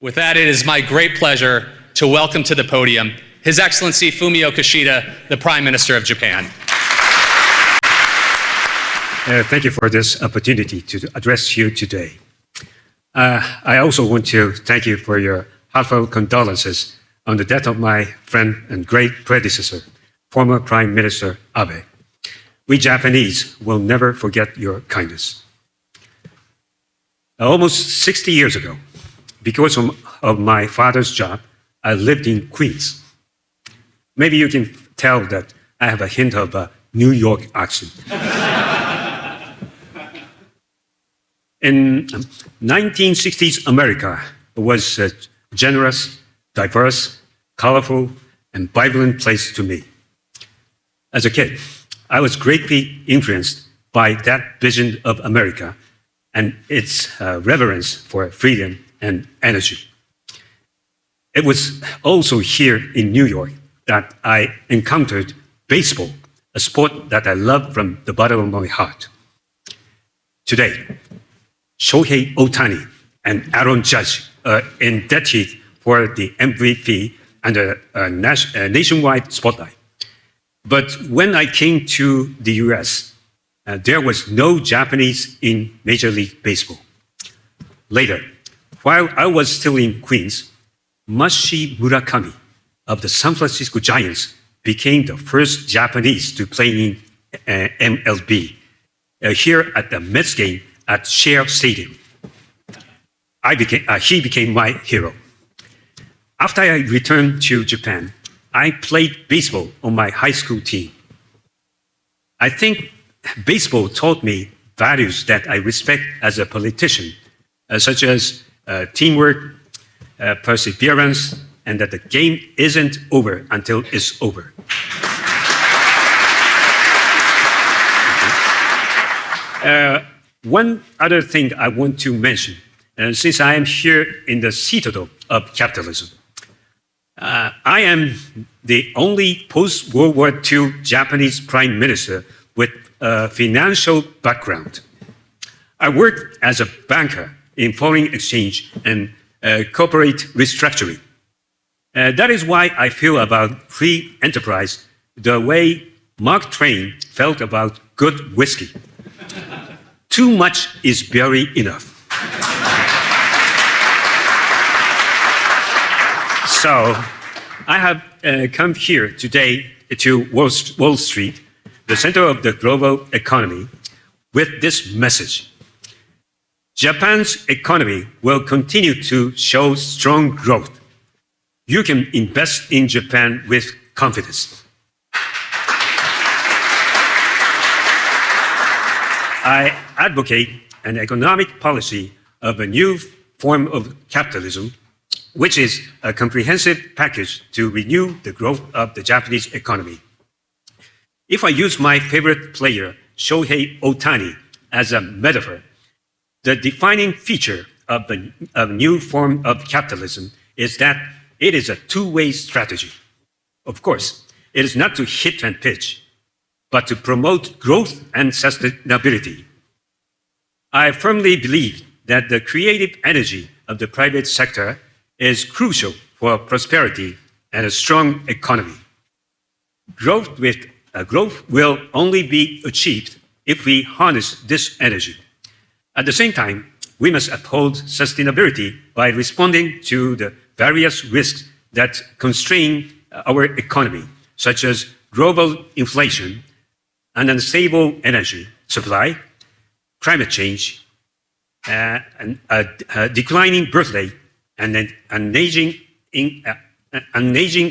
With that, it is my great pleasure to welcome to the podium His Excellency Fumio Kishida, the Prime Minister of Japan. Thank you for this opportunity to address you today. I also want to thank you for your heartfelt condolences on the death of my friend and great predecessor, former Prime Minister Abe. We Japanese will never forget your kindness. Almost 60 years ago, because of my father's job, I lived in Queens. Maybe you can tell that I have a hint of a New York accent. In 1960s America was a generous, diverse, colorful, and vibrant place to me. As a kid, I was greatly influenced by that vision of America and its reverence for freedom and energy. It was also here in New York that I encountered baseball, a sport that I love from the bottom of my heart. Today, Shohei Ohtani and Aaron Judge are indebted for the MVP under a nationwide spotlight. But when I came to the US, there was no Japanese in Major League Baseball. Later, while I was still in Queens, Masashi Murakami of the San Francisco Giants became the first Japanese to play in MLB here at the Mets game at Shea Stadium. He became my hero. After I returned to Japan, I played baseball on my high school team. I think baseball taught me values that I respect as a politician, such as teamwork, perseverance, and that the game isn't over until it's over. One other thing I want to mention, since I am here in the citadel of capitalism, I am the only post-World War II Japanese prime minister with a financial background. I worked as a banker in foreign exchange and corporate restructuring. That is why I feel about free enterprise the way Mark Twain felt about good whiskey. Too much is barely enough. So I have come here today to Wall Street, the center of the global economy, with this message. Japan's economy will continue to show strong growth. You can invest in Japan with confidence. I advocate an economic policy of a new form of capitalism, which is a comprehensive package to renew the growth of the Japanese economy. If I use my favorite player, Shohei Ohtani, as a metaphor, the defining feature of a new form of capitalism is that it is a two-way strategy. Of course, it is not to hit and pitch, but to promote growth and sustainability. I firmly believe that the creative energy of the private sector is crucial for prosperity and a strong economy. Growth will only be achieved if we harness this energy. At the same time, we must uphold sustainability by responding to the various risks that constrain our economy, such as global inflation, an unstable energy supply, climate change, and a declining birth rate, and an aging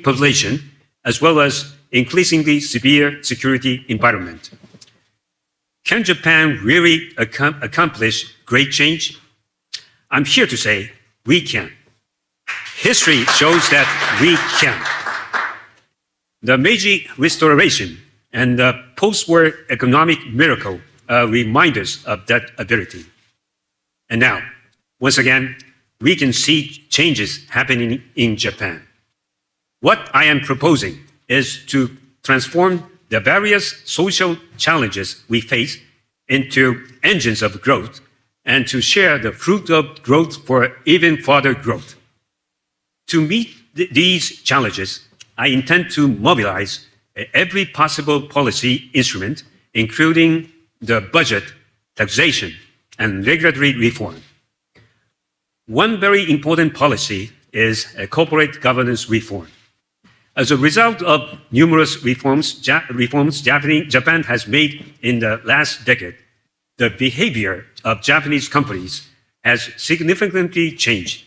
population, as well as increasingly severe security environment. Can Japan really accomplish great change? I'm here to say we can. History shows that we can. The Meiji Restoration and the post-war economic miracle are reminders of that ability. And now, once again, we can see changes happening in Japan. What I am proposing is to transform the various social challenges we face into engines of growth and to share the fruit of growth for even further growth. To meet these challenges, I intend to mobilize every possible policy instrument, including the budget, taxation, and regulatory reform. One very important policy is corporate governance reform. As a result of numerous reforms Japan has made in the last decade, the behavior of Japanese companies has significantly changed.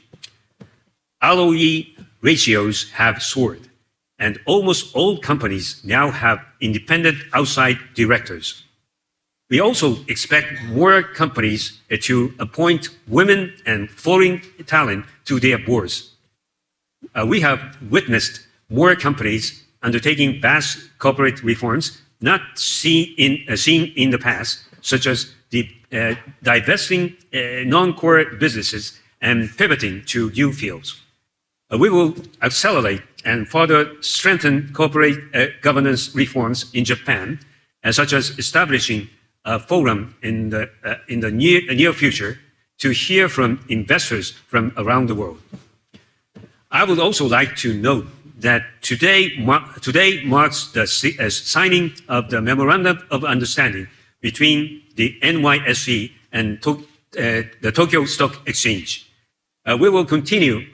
ROE ratios have soared, and almost all companies now have independent outside directors. We also expect more companies to appoint women and foreign talent to their boards. We have witnessed more companies undertaking vast corporate reforms not seen in the past, such as divesting non-core businesses and pivoting to new fields. We will accelerate and further strengthen corporate governance reforms in Japan, such as establishing a forum in the near future to hear from investors from around the world. I would also like to note that today marks the signing of the Memorandum of Understanding between the NYSE and the Tokyo Stock Exchange. We will continue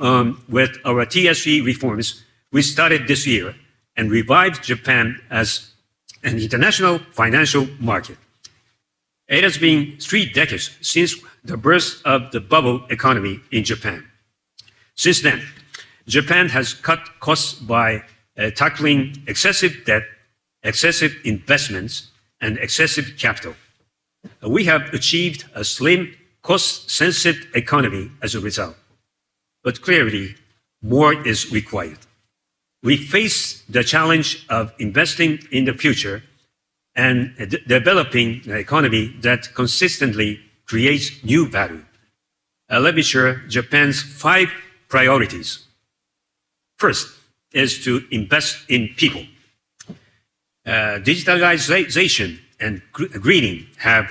with our TSE reforms we started this year and revive Japan as an international financial market. It has been 3 decades since the birth of the bubble economy in Japan. Since then, Japan has cut costs by tackling excessive debt, excessive investments, and excessive capital. We have achieved a slim, cost-sensitive economy as a result. But clearly, more is required. We face the challenge of investing in the future and developing an economy that consistently creates new value. Let me share Japan's 5 priorities. First is to invest in people. Digitalization and greening have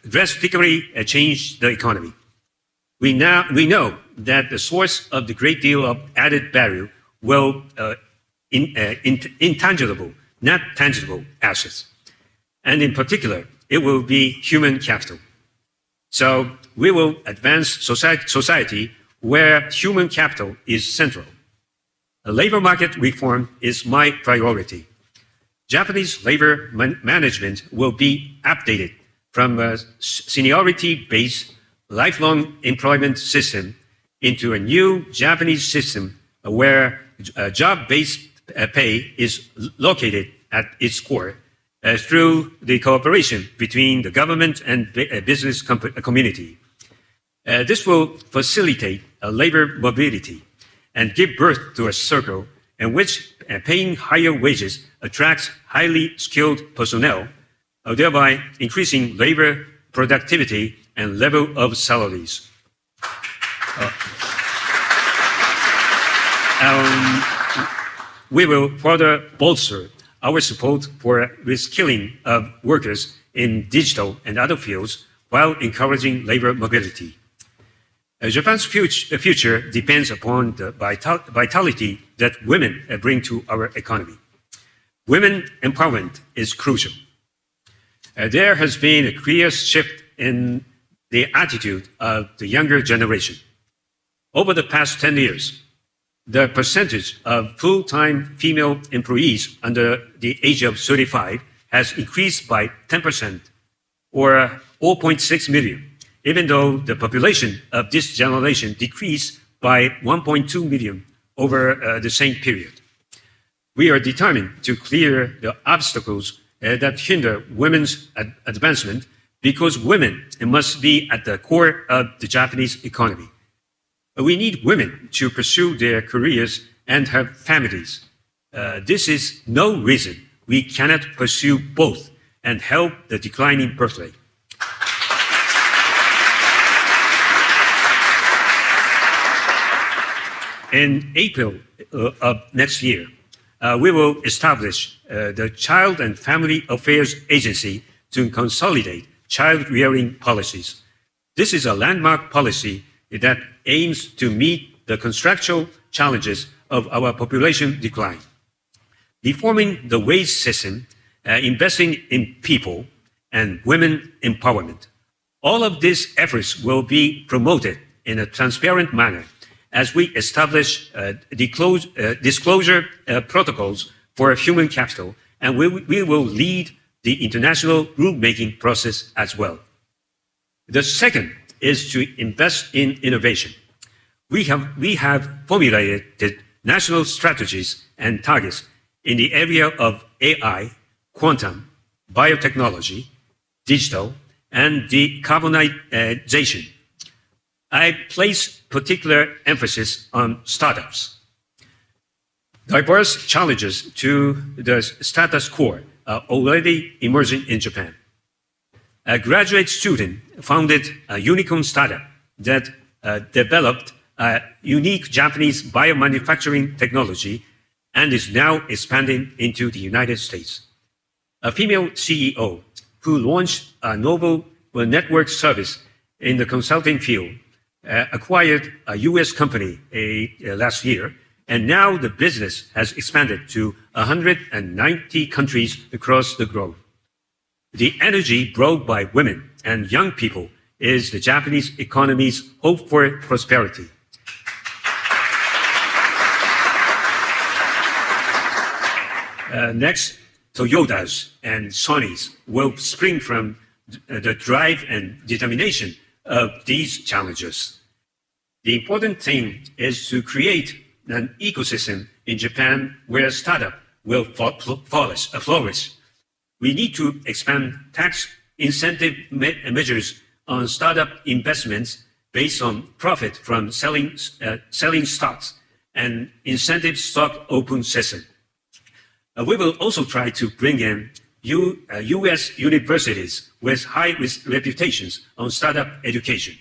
drastically changed the economy. We know that the source of the great deal of added value will intangible, not tangible assets. And in particular, it will be human capital. So we will advance society where human capital is central. A labor market reform is my priority. Japanese labor management will be updated from a seniority-based lifelong employment system into a new Japanese system where job-based pay is located at its core through the cooperation between the government and business community. This will facilitate labor mobility and give birth to a circle in which paying higher wages attracts highly skilled personnel, thereby increasing labor productivity and level of salaries. We will further bolster our support for reskilling of workers in digital and other fields while encouraging labor mobility. Japan's future depends upon the vitality that women bring to our economy. Women empowerment is crucial. There has been a clear shift in the attitude of the younger generation. Over the past 10 years, the percentage of full-time female employees under the age of 35 has increased by 10%, or 0.6 million, even though the population of this generation decreased by 1.2 million over the same period. We are determined to clear the obstacles that hinder women's advancement because women must be at the core of the Japanese economy. We need women to pursue their careers and have families. This is no reason we cannot pursue both and help the declining birth rate. In April of next year, we will establish the Child and Family Affairs Agency to consolidate child-rearing policies. This is a landmark policy that aims to meet the contractual challenges of our population decline. Reforming the wage system, investing in people, and women empowerment. All of these efforts will be promoted in a transparent manner as we establish disclosure protocols for human capital, and we will lead the international rulemaking process as well. The second is to invest in innovation. We have formulated national strategies and targets in the area of AI, quantum, biotechnology, digital, and decarbonization. I place particular emphasis on startups. Diverse challenges to the status quo are already emerging in Japan. A graduate student founded a unicorn startup that developed a unique Japanese biomanufacturing technology and is now expanding into the United States. A female CEO who launched a novel network service in the consulting field acquired a U.S. company last year, and now the business has expanded to 190 countries across the globe. The energy brought by women and young people is the Japanese economy's hope for prosperity. Next, Toyotas and Sonys will spring from the drive and determination of these challenges. The important thing is to create an ecosystem in Japan where startup will flourish. We need to expand tax incentive measures on startup investments based on profit from selling stocks and incentive stock open system. We will also try to bring in U.S. universities with high reputations on startup education.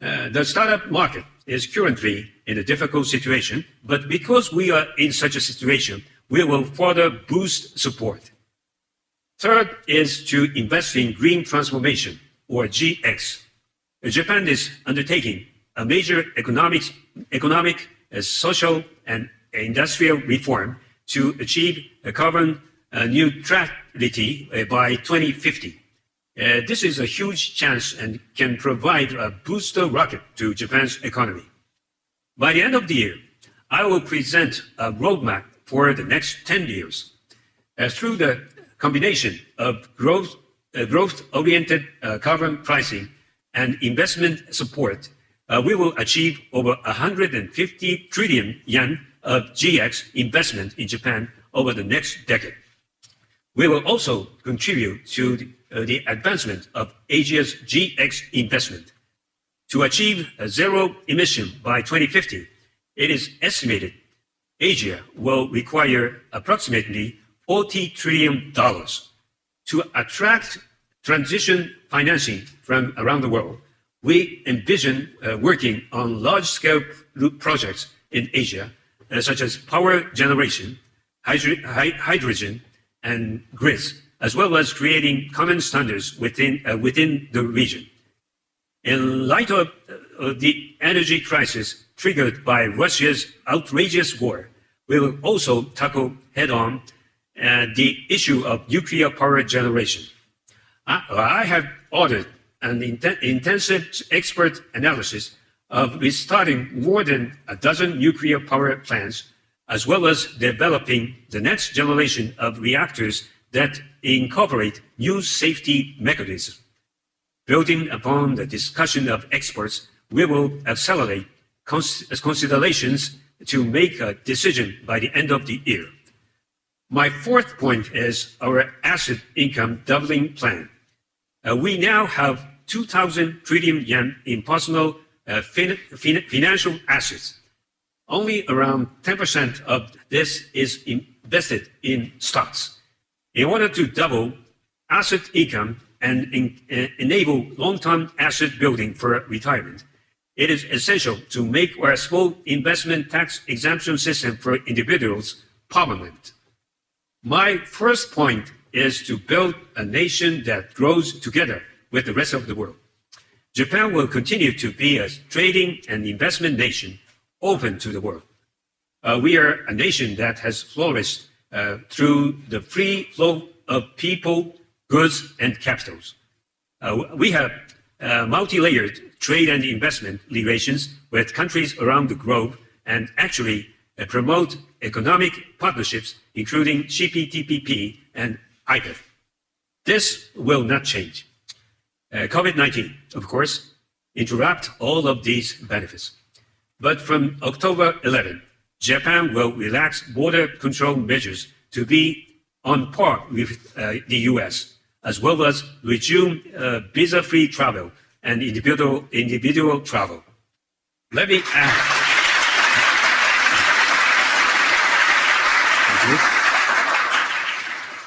The startup market is currently in a difficult situation, but because we are in such a situation, we will further boost support. Third is to invest in green transformation, or GX. Japan is undertaking a major economic, social, and industrial reform to achieve carbon neutrality by 2050. This is a huge chance and can provide a booster rocket to Japan's economy. By the end of the year, I will present a roadmap for the next 10 years. Through the combination of growth-oriented carbon pricing and investment support, we will achieve over 150 trillion yen of GX investment in Japan over the next decade. We will also contribute to the advancement of Asia's GX investment. To achieve zero emission by 2050, it is estimated Asia will require approximately $40 trillion. To attract transition financing from around the world, we envision working on large-scale projects in Asia, such as power generation, hydrogen, and grids, as well as creating common standards within the region. In light of the energy crisis triggered by Russia's outrageous war, we will also tackle head-on the issue of nuclear power generation. I have ordered an intensive expert analysis of restarting more than a dozen nuclear power plants, as well as developing the next generation of reactors that incorporate new safety mechanisms. Building upon the discussion of experts, we will accelerate considerations to make a decision by the end of the year. My fourth point is our asset income doubling plan. We now have 2,000 trillion yen in personal financial assets. Only around 10% of this is invested in stocks. In order to double asset income and enable long-term asset building for retirement, it is essential to make our small investment tax exemption system for individuals permanent. My first point is to build a nation that grows together with the rest of the world. Japan will continue to be a trading and investment nation open to the world. We are a nation that has flourished through the free flow of people, goods, and capitals. We have multi-layered trade and investment relations with countries around the globe and actually promote economic partnerships, including CPTPP and IPEF. This will not change. COVID-19, of course, interrupt all of these benefits. But from October 11, Japan will relax border control measures to be on par with the US, as well as resume visa-free travel and individual travel. Let me add.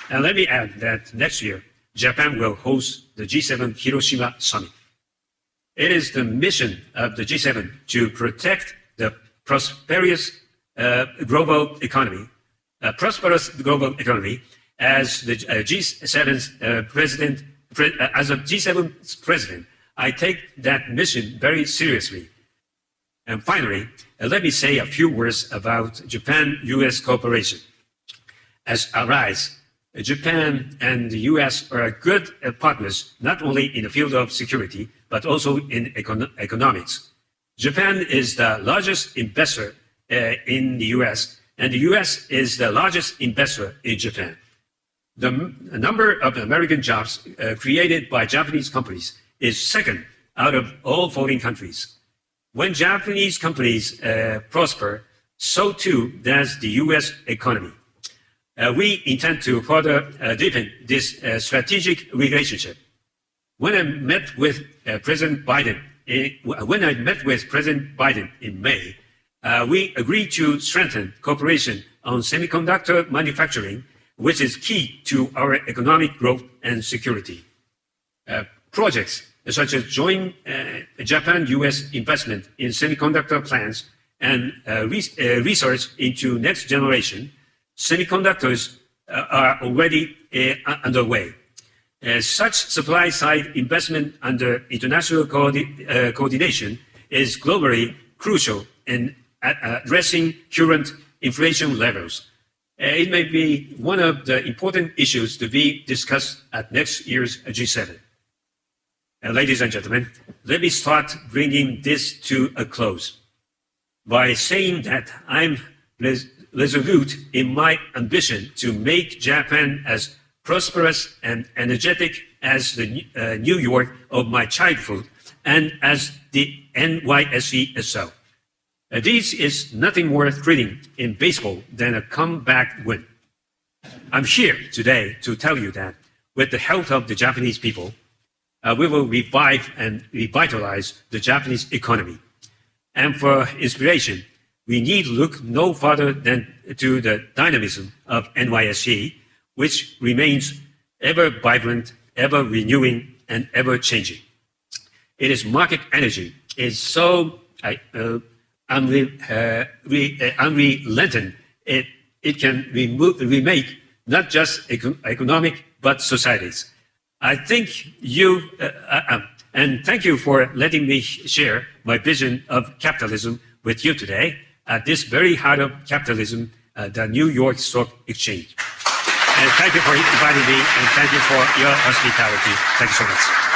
And let me add that next year, Japan will host the G7 Hiroshima Summit. It is the mission of the G7 to protect the prosperous global economy, as the G7's president. As a G7's president, I take that mission very seriously. And finally, let me say a few words about Japan-US cooperation. As allies, Japan and the US are good partners, not only in the field of security, but also in economics. Japan is the largest investor in the US, and the US is the largest investor in Japan. The number of American jobs created by Japanese companies is second out of all foreign countries. When Japanese companies prosper, so too does the US economy. We intend to further deepen this strategic relationship. When I met with President Biden in May, we agreed to strengthen cooperation on semiconductor manufacturing, which is key to our economic growth and security. Projects such as joint Japan-US investment in semiconductor plants and research into next generation semiconductors are already underway. Such supply-side investment under international coordination is globally crucial in addressing current inflation levels. It may be one of the important issues to be discussed at next year's G7. Ladies and gentlemen, let me start bringing this to a close by saying that I'm resolute in my ambition to make Japan as prosperous and energetic as the New York of my childhood and as the NYSE itself. This is nothing more thrilling in baseball than a comeback win. I'm here today to tell you that with the help of the Japanese people, we will revive and revitalize the Japanese economy. And for inspiration, we need look no further than to the dynamism of NYSE, which remains ever vibrant, ever renewing, and ever changing. Its market energy is so unrelenting, it can remake not just economic, but societies. I think you, and thank you for letting me share my vision of capitalism with you today at this very heart of capitalism, the New York Stock Exchange. And thank you for inviting me, and thank you for your hospitality. Thank you so much.